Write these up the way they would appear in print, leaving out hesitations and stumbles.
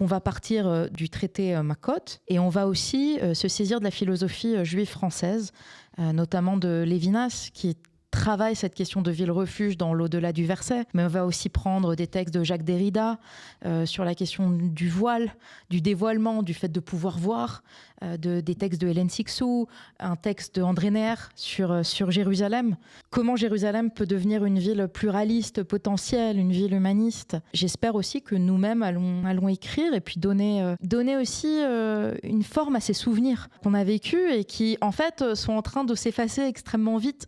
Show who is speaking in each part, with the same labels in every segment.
Speaker 1: on va partir du traité Makot et on va aussi se saisir de la philosophie juive française, notamment de Lévinas, qui travaille cette question de ville-refuge dans l'au-delà du verset, mais on va aussi prendre des textes de Jacques Derrida sur la question du voile, du dévoilement, du fait de pouvoir voir, des textes de Hélène Sixou, un texte de André Neher sur Jérusalem. Comment Jérusalem peut devenir une ville pluraliste, potentielle, une ville humaniste. J'espère aussi que nous-mêmes allons écrire et puis donner aussi une forme à ces souvenirs qu'on a vécus et qui, en fait, sont en train de s'effacer extrêmement vite.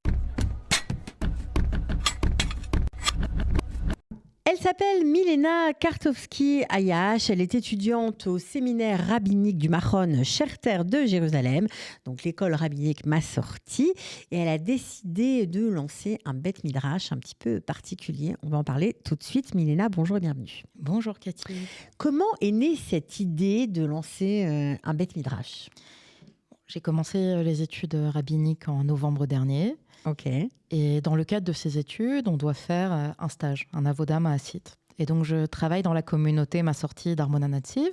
Speaker 2: Elle s'appelle Milena Kartovsky-Ayash. Elle est étudiante au séminaire rabbinique du Machon Scherter de Jérusalem, donc l'école rabbinique Massorti. Et elle a décidé de lancer un Beth Midrash un petit peu particulier. On va en parler tout de suite. Milena, bonjour et bienvenue.
Speaker 1: Bonjour Cathy.
Speaker 2: Comment est née cette idée de lancer un Beth Midrash ?
Speaker 1: J'ai commencé les études rabbiniques en novembre dernier.
Speaker 2: Ok.
Speaker 1: Et dans le cadre de ces études, on doit faire un stage, un avoda ma'asit. Et donc, je travaille dans la communauté Massorti d'Armona Nativ,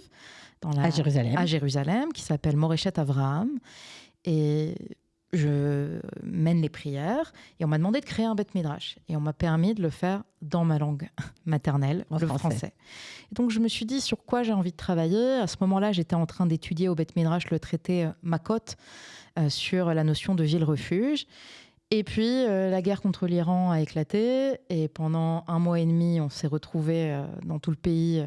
Speaker 1: à Jérusalem, qui s'appelle Moreshet Avraham. Et je mène les prières. Et on m'a demandé de créer un Beth Midrash. Et on m'a permis de le faire dans ma langue maternelle, le français. Et donc, je me suis dit sur quoi j'ai envie de travailler. À ce moment-là, j'étais en train d'étudier au Beth Midrash le traité Makot sur la notion de ville-refuge. Et puis, la guerre contre l'Iran a éclaté. Et pendant 1 mois et demi, on s'est retrouvés dans tout le pays,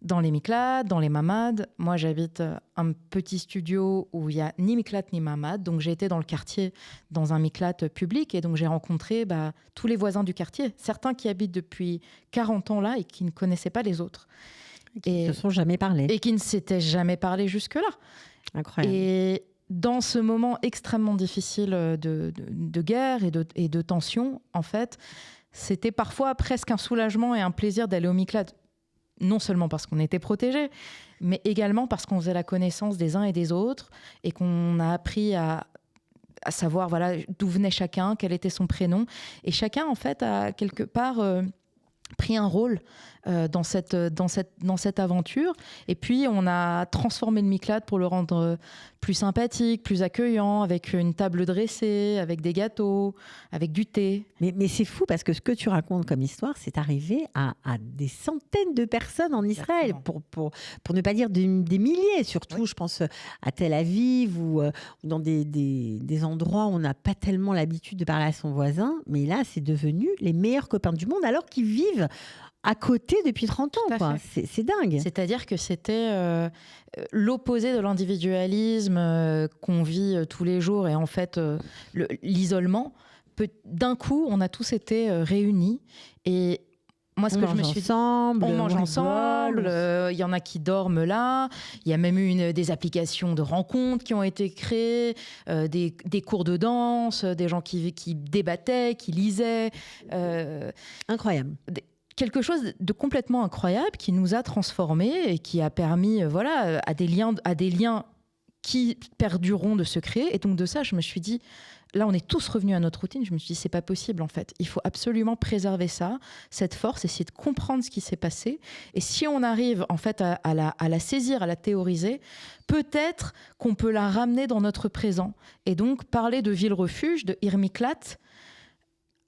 Speaker 1: dans les miklats, dans les mamad. Moi, j'habite un petit studio où il n'y a ni miklat ni mamad. Donc, j'ai été dans le quartier, dans un miklat public. Et donc, j'ai rencontré tous les voisins du quartier. Certains qui habitent depuis 40 ans là et qui ne connaissaient pas les autres.
Speaker 2: Qui ne se sont jamais parlé.
Speaker 1: Et qui ne s'étaient jamais parlé jusque-là.
Speaker 2: Incroyable.
Speaker 1: Et dans ce moment extrêmement difficile de guerre et de tension, en fait, c'était parfois presque un soulagement et un plaisir d'aller au miklat, non seulement parce qu'on était protégés, mais également parce qu'on faisait la connaissance des uns et des autres et qu'on a appris à savoir d'où venait chacun, quel était son prénom. Et chacun, en fait, a quelque part pris un rôle dans cette aventure. Et puis, on a transformé le miklat pour le rendre plus sympathique, plus accueillant, avec une table dressée, avec des gâteaux, avec du thé.
Speaker 2: Mais c'est fou parce que ce que tu racontes comme histoire, c'est arrivé à des centaines de personnes en Israël, pour ne pas dire des milliers, surtout, oui. Je pense à Tel Aviv ou dans des endroits où on n'a pas tellement l'habitude de parler à son voisin. Mais là, c'est devenu les meilleurs copains du monde alors qu'ils vivent à côté depuis 30 ans. Quoi. C'est dingue.
Speaker 1: C'est-à-dire que c'était l'opposé de l'individualisme qu'on vit tous les jours. Et en fait, l'isolement, d'un coup, on a tous été réunis. Et moi, ce que je me suis dit, on mange ensemble, il y en a qui dorment là, il y a même eu des applications de rencontres qui ont été créées, des cours de danse, des gens qui débattaient, qui lisaient.
Speaker 2: Incroyable.
Speaker 1: Quelque chose de complètement incroyable qui nous a transformés et qui a permis à des liens qui perdureront de se créer. Et donc de ça, je me suis dit, là on est tous revenus à notre routine, je me suis dit c'est pas possible en fait. Il faut absolument préserver ça, cette force, essayer de comprendre ce qui s'est passé. Et si on arrive en fait à la saisir, à la théoriser, peut-être qu'on peut la ramener dans notre présent. Et donc parler de ville-refuge, de Irmiklat,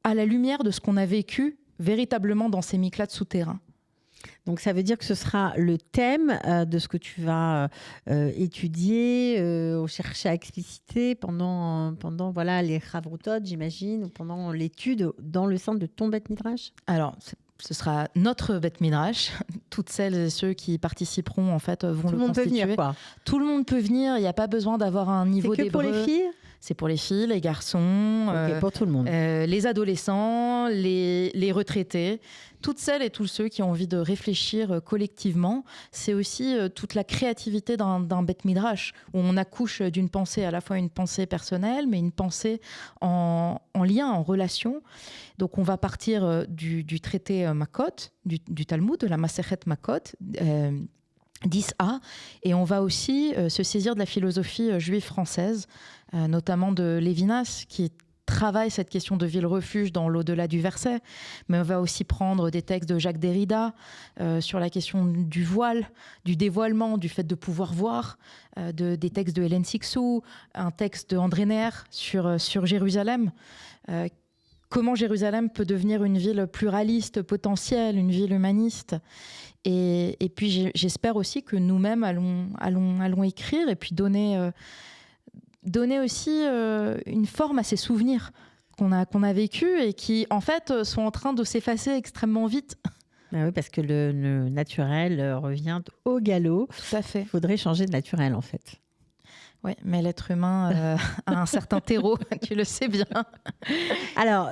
Speaker 1: à la lumière de ce qu'on a vécu véritablement dans ces miklats souterrains.
Speaker 2: Donc ça veut dire que ce sera le thème de ce que tu vas étudier, chercher à expliciter pendant les Chavrutot, j'imagine, ou pendant l'étude dans le sein de ton Beth Midrash.
Speaker 1: Alors, ce sera notre Beth Midrash. Toutes celles et ceux qui participeront en fait vont le constituer. Tout le monde peut venir, quoi. Tout le monde peut venir. Il n'y a pas besoin d'avoir un niveau d'hébreu.
Speaker 2: C'est que pour les filles ?
Speaker 1: C'est pour les filles, les garçons,
Speaker 2: pour tout le monde.
Speaker 1: Les adolescents, les retraités, toutes celles et tous ceux qui ont envie de réfléchir collectivement. C'est aussi toute la créativité d'un Beth Midrash, où on accouche d'une pensée, à la fois une pensée personnelle, mais une pensée en lien, en relation. Donc on va partir du traité Makot, du Talmud, de la Masechet Makot, 10a, et on va aussi se saisir de la philosophie juive française, notamment de Lévinas, qui travaille cette question de ville-refuge dans l'au-delà du verset, mais on va aussi prendre des textes de Jacques Derrida sur la question du voile, du dévoilement, du fait de pouvoir voir, des textes de Hélène Sixou, un texte de André Neher sur Jérusalem. Comment Jérusalem peut devenir une ville pluraliste, potentielle, une ville humaniste. Et puis j'espère aussi que nous-mêmes allons écrire et puis donner aussi une forme à ces souvenirs qu'on a vécus et qui, en fait, sont en train de s'effacer extrêmement vite.
Speaker 2: Ah oui, parce que le naturel revient au galop.
Speaker 1: Tout à fait.
Speaker 2: Il faudrait changer de naturel, en fait.
Speaker 1: Oui, mais l'être humain a un certain terreau, tu le sais bien.
Speaker 2: Alors,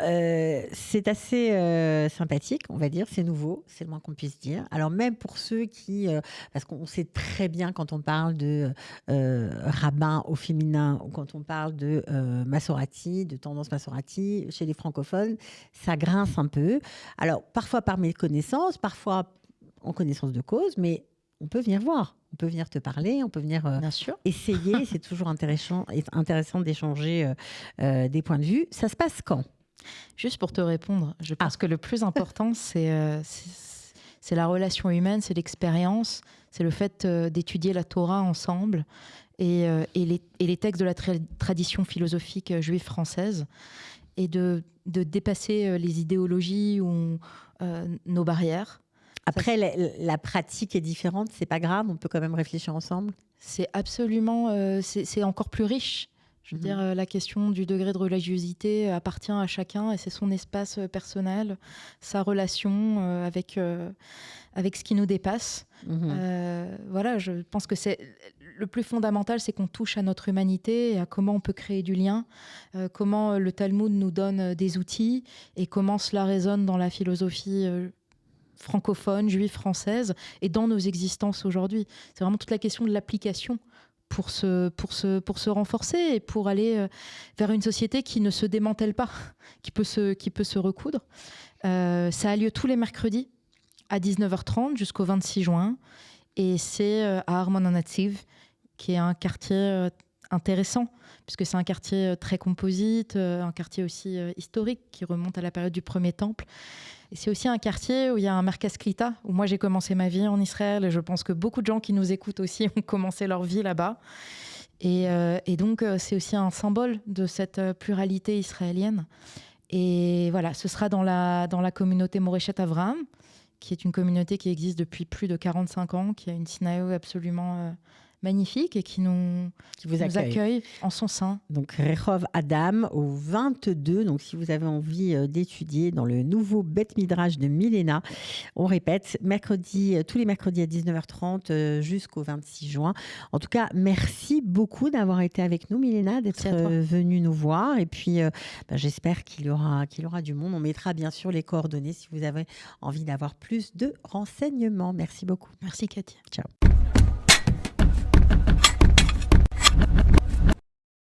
Speaker 2: c'est assez sympathique, on va dire, c'est nouveau, c'est le moins qu'on puisse dire. Alors, même pour ceux qui... parce qu'on sait très bien quand on parle de rabbin au féminin ou quand on parle de Masorati, de tendance Masorati, chez les francophones, ça grince un peu. Alors, parfois par méconnaissance, parfois en connaissance de cause, mais on peut venir voir. On peut venir te parler, on peut venir essayer. C'est toujours intéressant d'échanger des points de vue. Ça se passe quand ?
Speaker 1: Juste pour te répondre, je pense que le plus important, c'est la relation humaine, c'est l'expérience, c'est le fait d'étudier la Torah ensemble et les textes de la tradition philosophique juive française et de dépasser les idéologies ou nos barrières.
Speaker 2: Après, la pratique est différente, c'est pas grave, on peut quand même réfléchir ensemble.
Speaker 1: C'est absolument, c'est encore plus riche. Je veux dire, la question du degré de religiosité appartient à chacun et c'est son espace personnel, sa relation avec ce qui nous dépasse. Voilà, je pense que c'est le plus fondamental, c'est qu'on touche à notre humanité et à comment on peut créer du lien, comment le Talmud nous donne des outils et comment cela résonne dans la philosophie francophone, juive, française, et dans nos existences aujourd'hui. C'est vraiment toute la question de l'application pour se renforcer et pour aller vers une société qui ne se démantèle pas, qui peut se recoudre. Ça a lieu tous les mercredis à 19h30 jusqu'au 26 juin, et c'est à Armon-Nativ, qui est un quartier intéressant, puisque c'est un quartier très composite, un quartier aussi historique qui remonte à la période du Premier Temple. Et c'est aussi un quartier où il y a un Merkaz Klita, où moi j'ai commencé ma vie en Israël, et je pense que beaucoup de gens qui nous écoutent aussi ont commencé leur vie là-bas. Et donc c'est aussi un symbole de cette pluralité israélienne. Et voilà, ce sera dans la communauté Moreshet Avraham, qui est une communauté qui existe depuis plus de 45 ans, qui a une synagogue absolument magnifique et qui nous accueille en son sein.
Speaker 2: Donc Rehov Adam au 22. Donc si vous avez envie d'étudier dans le nouveau Beth Midrash de Milena, on répète, tous les mercredis à 19h30 jusqu'au 26 juin. En tout cas, merci beaucoup d'avoir été avec nous, Milena, d'être venue nous voir. Et puis, j'espère qu'il y aura du monde. On mettra bien sûr les coordonnées si vous avez envie d'avoir plus de renseignements. Merci beaucoup.
Speaker 1: Merci Cathy.
Speaker 2: Ciao.